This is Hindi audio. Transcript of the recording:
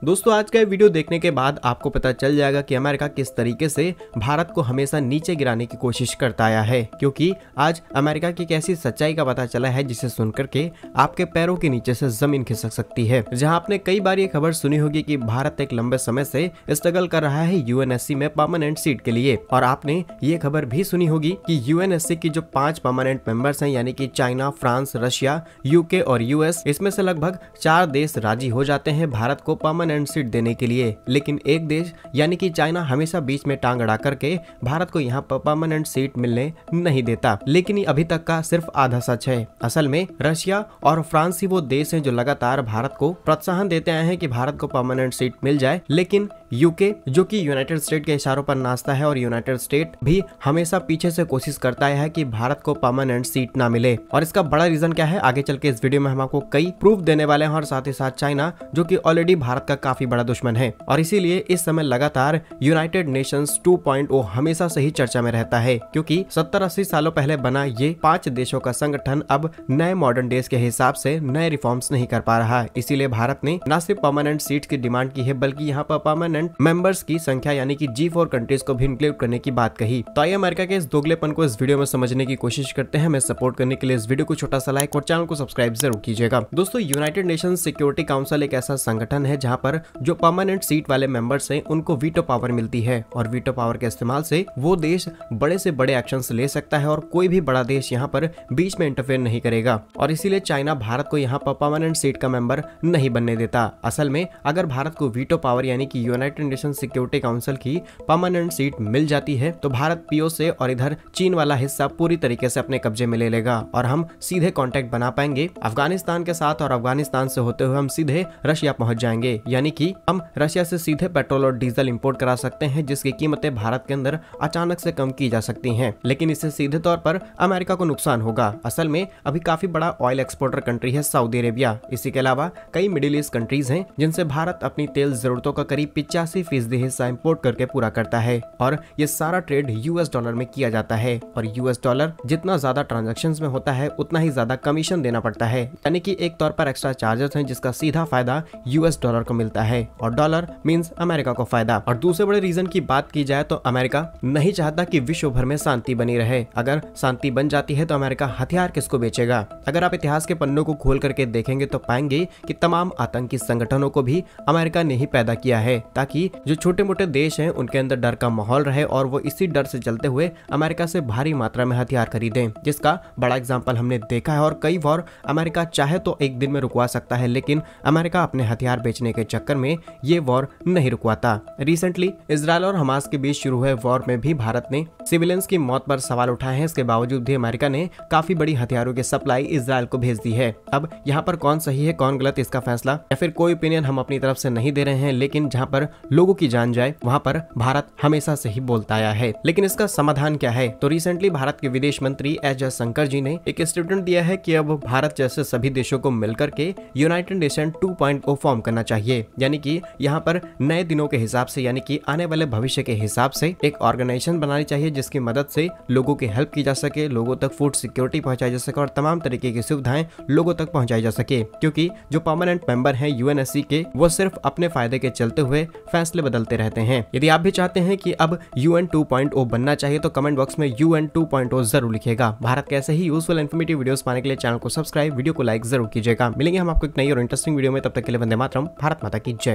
दोस्तों आज का वीडियो देखने के बाद आपको पता चल जाएगा कि अमेरिका किस तरीके से भारत को हमेशा नीचे गिराने की कोशिश करता आया है, क्योंकि आज अमेरिका की एक ऐसी सच्चाई का पता चला है जिसे सुनकर के आपके पैरों के नीचे से जमीन खिसक सकती है। जहां आपने कई बार ये खबर सुनी होगी कि भारत एक लंबे समय से स्ट्रगल कर रहा है यूएनएससी में परमानेंट सीट के लिए, और आपने ये खबर भी सुनी होगी कि यूएनएससी की जो 5 परमानेंट मेंबर्स हैं यानी कि चाइना, फ्रांस, रशिया, यूके और यूएस, इसमें से लगभग 4 देश राजी हो जाते हैं भारत को परमानेंट सीट देने के लिए, लेकिन एक देश यानी कि चाइना हमेशा बीच में टांग अड़ा करके भारत को यहाँ पर परमानेंट सीट मिलने नहीं देता। लेकिन ये अभी तक का सिर्फ आधा सच है। असल में रशिया और फ्रांस ही वो देश हैं जो लगातार भारत को प्रोत्साहन देते आए हैं कि भारत को परमानेंट सीट मिल जाए, लेकिन यूके जो कि यूनाइटेड स्टेट के इशारों पर नाचता है और यूनाइटेड स्टेट भी हमेशा पीछे से कोशिश करता है कि भारत को परमानेंट सीट ना मिले। और इसका बड़ा रीजन क्या है आगे चल के इस वीडियो में हम आपको कई प्रूफ देने वाले हैं, और साथ ही साथ चाइना जो कि ऑलरेडी भारत का काफी बड़ा दुश्मन है, और इसीलिए इस समय लगातार यूनाइटेड नेशंस 2.0 हमेशा से ही चर्चा में रहता है, क्योंकि 70-80 सालों पहले बना ये 5 देशों का संगठन अब नए मॉडर्न डेज के हिसाब से नए रिफॉर्म्स नहीं कर पा रहा। इसीलिए भारत ने न सिर्फ परमानेंट सीट की डिमांड की है, बल्कि यहाँ पर परमानेंट मेंबर्स की संख्या यानी कि G4 कंट्रीज को भी इंक्लूड करने की बात कही। तो आइए अमेरिका के इस दोगलेपन को इस वीडियो में समझने की कोशिश करते हैं। मैं सपोर्ट करने के लिए इस वीडियो को छोटा सा लाइक और चैनल को सब्सक्राइब जरूर कीजिएगा। दोस्तों यूनाइटेड नेशंस सिक्योरिटी काउंसिल एक ऐसा संगठन है जहाँ पर जो परमानेंट सीट वाले मेंबर्स हैं उनको वीटो पावर मिलती है, और वीटो पावर के इस्तेमाल से वो देश बड़े से बड़े एक्शंस ले सकता है और कोई भी बड़ा देश यहाँ पर बीच में इंटरफेयर नहीं करेगा। और इसीलिए चाइना भारत को यहाँ पर परमानेंट सीट का मेंबर नहीं बनने देता। असल में अगर भारत को वीटो पावर यानी कि यूनाइटेड नेशन सिक्योरिटी काउंसिल की परमानेंट सीट मिल जाती है तो भारत पीओ से और इधर चीन वाला हिस्सा पूरी तरीके से अपने कब्जे में ले लेगा, और हम सीधे कांटेक्ट बना पाएंगे अफगानिस्तान के साथ, और अफगानिस्तान से होते हुए हम सीधे रशिया पहुंच जाएंगे। यानी कि हम रशिया से सीधे पेट्रोल और डीजल इंपोर्ट करा सकते हैं, जिसकी कीमतें भारत के अंदर अचानक से कम की जा सकती हैं, लेकिन इससे सीधे तौर पर अमेरिका को नुकसान होगा। असल में अभी काफी बड़ा ऑयल एक्सपोर्टर कंट्री है सऊदी अरेबिया। इसी के अलावा कई मिडिल ईस्ट कंट्रीज हैं जिनसे भारत अपनी तेल जरूरतों का करीब 85% हिस्सा इंपोर्ट करके पूरा करता है, और ये सारा ट्रेड यूएस डॉलर में किया जाता है, और यूएस डॉलर जितना ज्यादा ट्रांजैक्शंस में होता है उतना ही ज्यादा कमीशन देना पड़ता है, यानी कि एक तौर पर एक्स्ट्रा चार्जेस हैं जिसका सीधा फायदा यूएस डॉलर को मिलता है, और डॉलर मींस अमेरिका को फायदा। और दूसरे बड़े रीजन की बात की जाए तो अमेरिका नहीं चाहता कि विश्व भर में शांति बनी रहे। अगर शांति बन जाती है तो अमेरिका हथियार किसको बेचेगा? अगर आप इतिहास के पन्नों को खोल करके देखेंगे तो पाएंगे कि तमाम आतंकी संगठनों को भी अमेरिका ने ही पैदा किया है, ताकि जो छोटे मोटे देश हैं उनके अंदर डर का माहौल रहे, और वो इसी डर से चलते हुए अमेरिका से भारी मात्रा में हथियार खरीदें, जिसका बड़ा एग्जांपल हमने देखा है। और कई वॉर अमेरिका चाहे तो एक दिन में रुकवा सकता है, लेकिन अमेरिका अपने हथियार बेचने के चक्कर में ये वॉर नहीं रुकवाता। रिसेंटली इजराइल और हमास के बीच शुरू हुए वॉर में भी भारत ने सिविलियंस की मौत पर सवाल उठाए हैं। इसके बावजूद भी अमेरिका ने काफी बड़ी हथियारों की सप्लाई इजराइल को भेज दी है। अब यहाँ पर कौन सही है कौन गलत, इसका फैसला या फिर कोई ओपिनियन हम अपनी तरफ से नहीं दे रहे हैं, लेकिन जहाँ पर लोगों की जान जाए वहाँ पर भारत हमेशा से ही बोलता आया है। लेकिन इसका समाधान क्या है? तो रिसेंटली भारत के विदेश मंत्री एस जयशंकर जी ने एक स्टेटमेंट दिया है कि अब भारत जैसे सभी देशों को मिलकर के यूनाइटेड नेशन 2.0 फॉर्म करना चाहिए, यानी कि यहाँ पर नए दिनों के हिसाब से यानी कि आने वाले भविष्य के हिसाब से एक ऑर्गेनाइजेशन बनानी चाहिए जिसकी मदद से लोगों की हेल्प की जा सके, लोगों तक फूड सिक्योरिटी पहुंचाई जा सके और तमाम तरीके की सुविधाएं लोगों तक पहुंचाई जा सके। क्योंकि जो परमानेंट मेंबर हैं यूएनएससी के वो सिर्फ अपने फायदे के चलते हुए फैसले बदलते रहते हैं। यदि आप भी चाहते हैं कि अब यूएन 2.0 बनना चाहिए तो कमेंट बॉक्स में यूएन 2.0 जरूर लिखिएगा। भारत के ऐसे ही यूजफुल इन्फॉर्मेटिव वीडियोस पाने के लिए चैनल को सब्सक्राइब, वीडियो को लाइक जरूर कीजिएगा। मिलेंगे हम आपको एक नई और इंटरेस्टिंग वीडियो में, तब तक के लिए वंदे मातरम, भारत माता की जय।